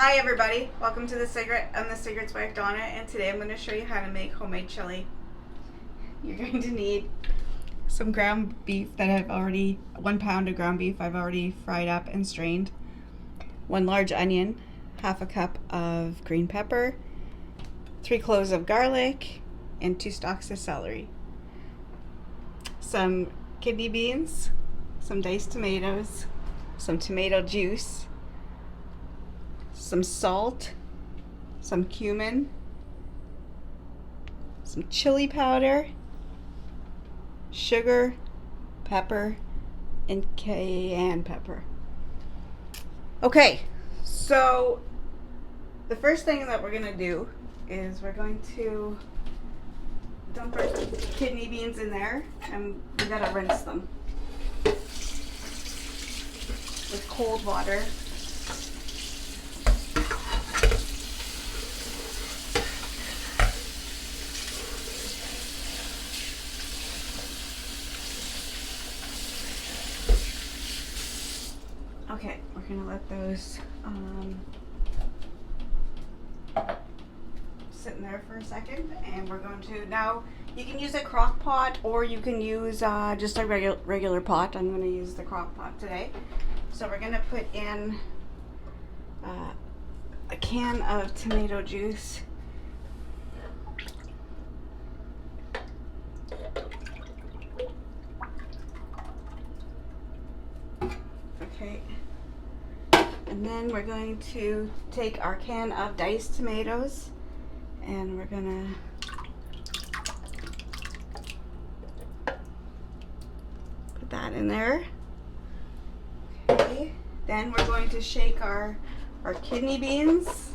Hi everybody, welcome to the Cigrit. I'm the Cigrit's wife Donna, and today I'm going to show you how to make homemade chili. You're going to need some ground beef that I've already, 1 pound of ground beef I've already fried up and strained, 1 large onion, half a cup of green pepper, 3 cloves of garlic, and 2 stalks of celery. Some kidney beans, some diced tomatoes, some tomato juice, some salt, some cumin, some chili powder, sugar, pepper, and cayenne pepper. Okay, so the first thing that we're going to do is we're going to dump our kidney beans in there, and we gotta rinse them with cold water. Okay, we're gonna let those sit in there for a second, and we're going to, now you can use a crock pot or you can use just a regular pot. I'm going to use the crock pot today. So we're going to put in a can of tomato juice. Okay. And then we're going to take our can of diced tomatoes, and we're gonna put that in there. Okay. Then we're going to shake our kidney beans.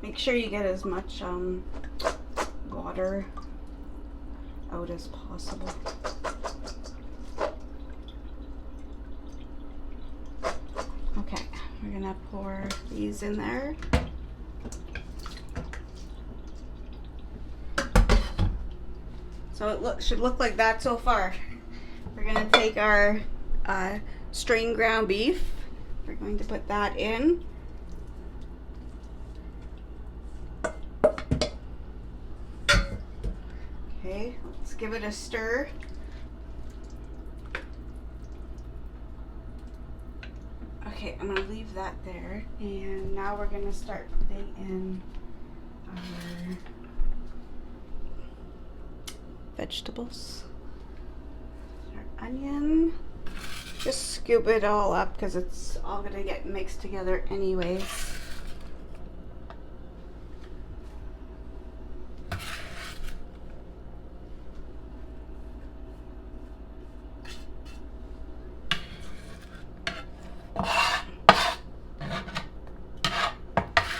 Make sure you get as much water out as possible. Okay, we're gonna pour these in there. So it should look like that so far. We're gonna take our strained ground beef. We're going to put that in. Okay, let's give it a stir. Okay, I'm going to leave that there, and now we're going to start putting in our vegetables. Our onion. Just scoop it all up because it's all going to get mixed together anyways.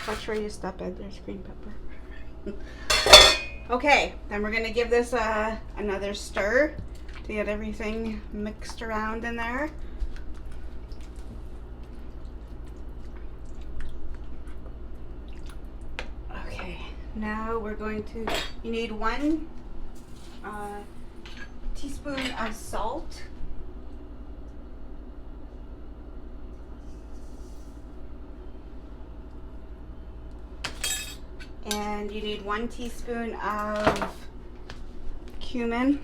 Watch where you step in, there's green pepper. Okay, then we're going to give this another stir to get everything mixed around in there. Okay, now we're going to, you need 1 teaspoon of salt. And you need 1 teaspoon of cumin.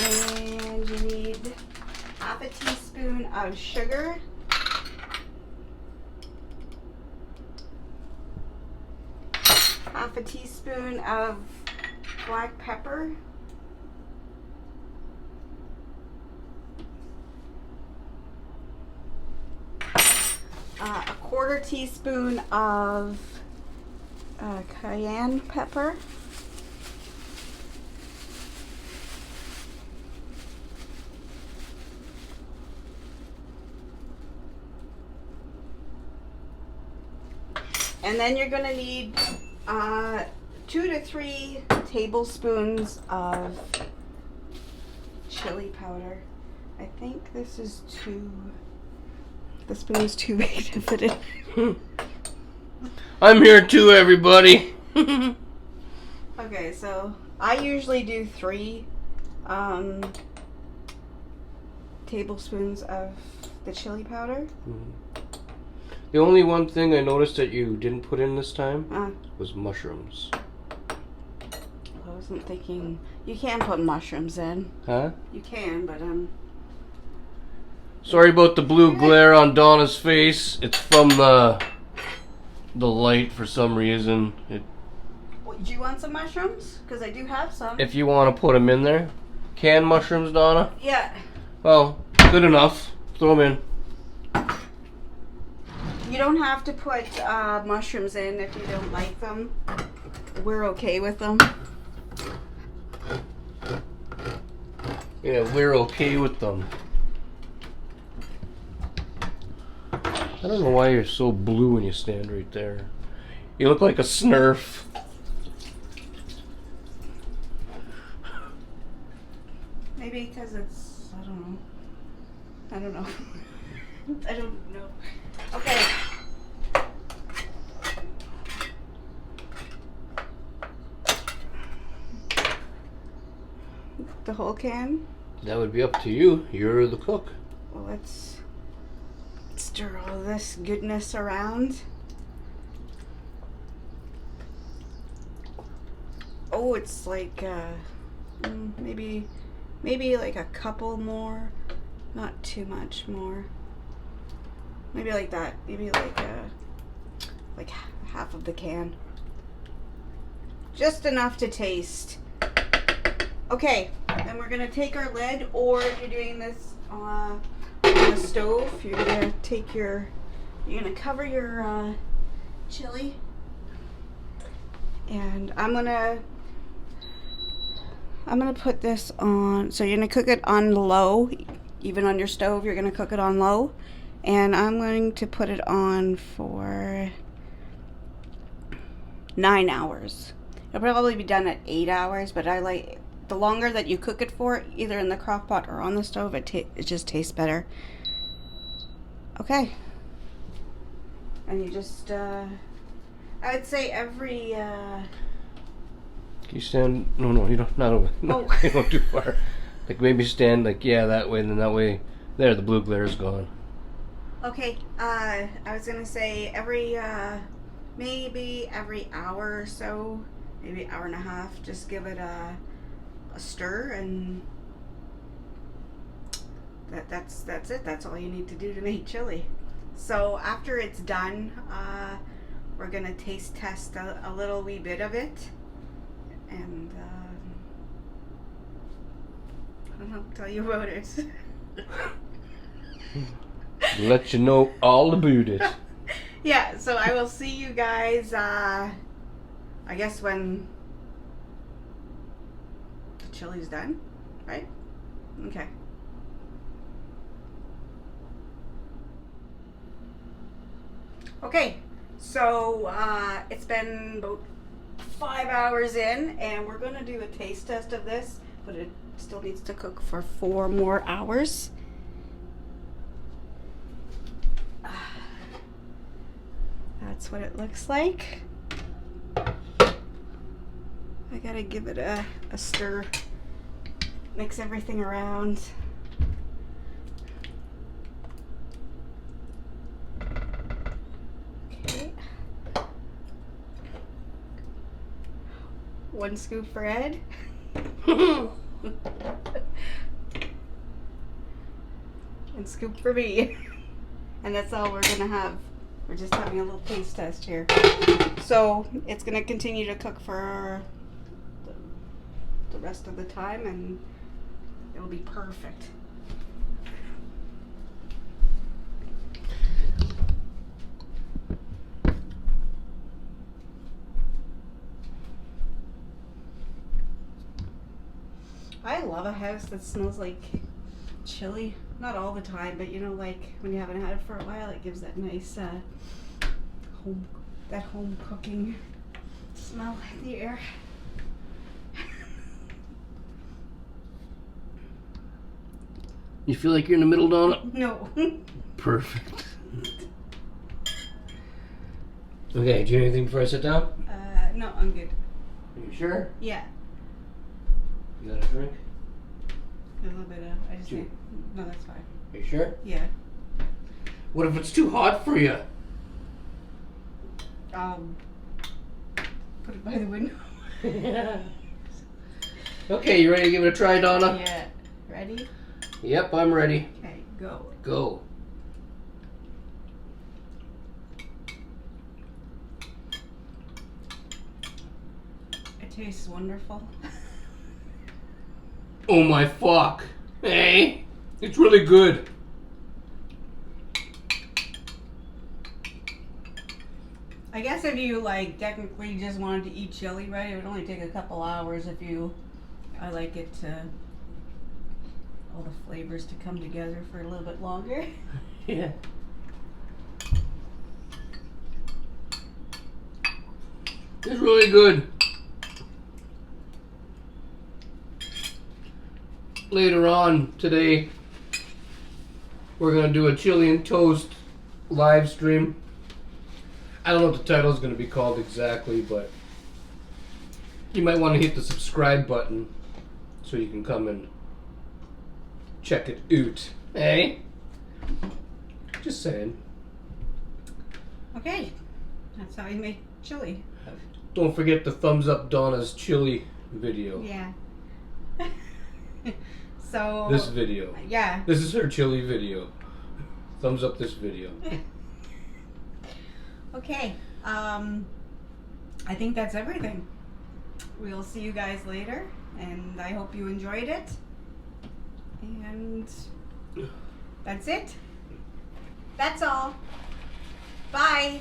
And you need half a teaspoon of sugar. Half a teaspoon of black pepper. A 1/4 teaspoon of cayenne pepper. And then you're going to need 2 to 3 tablespoons of chili powder. I think this is 2 The spoon's too big to fit in. I'm here too, everybody. Okay, so I usually do 3 tablespoons of the chili powder. The only one thing I noticed that you didn't put in this time was mushrooms. I wasn't thinking. You can put mushrooms in. Huh? You can, but Sorry about the blue glare on Donna's face. It's from the light for some reason. Do you want some mushrooms? Because I do have some. If you want to put them in there. Canned mushrooms, Donna? Yeah. Well, good enough. Throw them in. You don't have to put mushrooms in if you don't like them. We're okay with them. Yeah, we're okay with them. I don't know why you're so blue when you stand right there. You look like a Smurf. Maybe because it's, I don't know. I don't know. I don't know. Okay. The whole can? That would be up to you. You're the cook. Well, let's stir all this goodness around. Oh, it's like maybe like a couple more, not too much more. Maybe like that. Maybe like half of the can. Just enough to taste. Okay, then we're gonna take our lid, or if you're doing this on the stove, you're gonna cover your chili, and I'm gonna put this on. So you're gonna cook it on low, even on your stove. You're gonna cook it on low, and I'm going to put it on for 9 hours. It'll probably be done at 8 hours, but I like. The longer that you cook it for, either in the crock pot or on the stove, it just tastes better. Okay. And you just, I would say every, Can you stand? No, you don't. Not over. No, Oh. you don't too far. Like maybe stand like that way, and then that way. There, the blue glare is gone. Okay. I was gonna say maybe every hour or so, maybe hour and a half. Just give it a stir, and that's it. That's all you need to do to make chili. So after it's done, we're gonna taste test a little wee bit of it, and I don't know, tell you about it. Let you know all about it. Yeah, so I will see you guys I guess when chili's done, right? Okay. Okay, so it's been about 5 hours in, and we're gonna do a taste test of this, but it still needs to cook for 4 more hours. That's what it looks like. I gotta give it a stir, mix everything around. Okay. 1 scoop for Ed. And scoop for me. And that's all we're gonna have. We're just having a little taste test here. So it's gonna continue to cook for the rest of the time, and it'll be perfect. I love a house that smells like chili. Not all the time, but you know, like when you haven't had it for a while, it gives that nice home cooking smell in the air. You feel like you're in the middle, Donna? No. Perfect. Okay, do you need anything before I sit down? No, I'm good. Are you sure? Yeah. You got a drink? A little bit of, I just Two. need, no, that's fine. Are you sure? Yeah. What if it's too hot for you? Put it by the window. Okay, you ready to give it a try, Donna? Yeah. Ready? Yep, I'm ready. Okay, go. Go. It tastes wonderful. Oh my fuck. Hey, it's really good. I guess if you like technically just wanted to eat chili, right? It would only take a couple hours if you. I like it to all the flavors to come together for a little bit longer. Yeah. It's really good. Later on today, we're gonna do a chili and toast live stream. I don't know what the title is gonna be called exactly, but you might want to hit the subscribe button so you can come and check it out. Hey? Just saying. Okay, that's how you make chili. Don't forget to thumbs up Donna's chili video. Yeah. So. This video. Yeah. This is her chili video. Thumbs up this video. Okay. I think that's everything. We'll see you guys later, and I hope you enjoyed it. And that's it. That's all. Bye.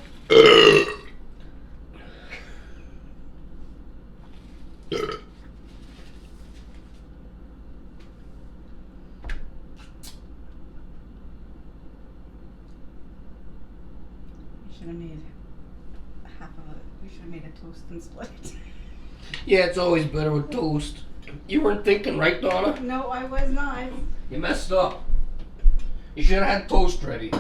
Should have made half of it. We should have made a toast and split it. Yeah, it's always better with toast. You weren't thinking, right, Donna? No, I was not. You messed up. You should have had toast ready.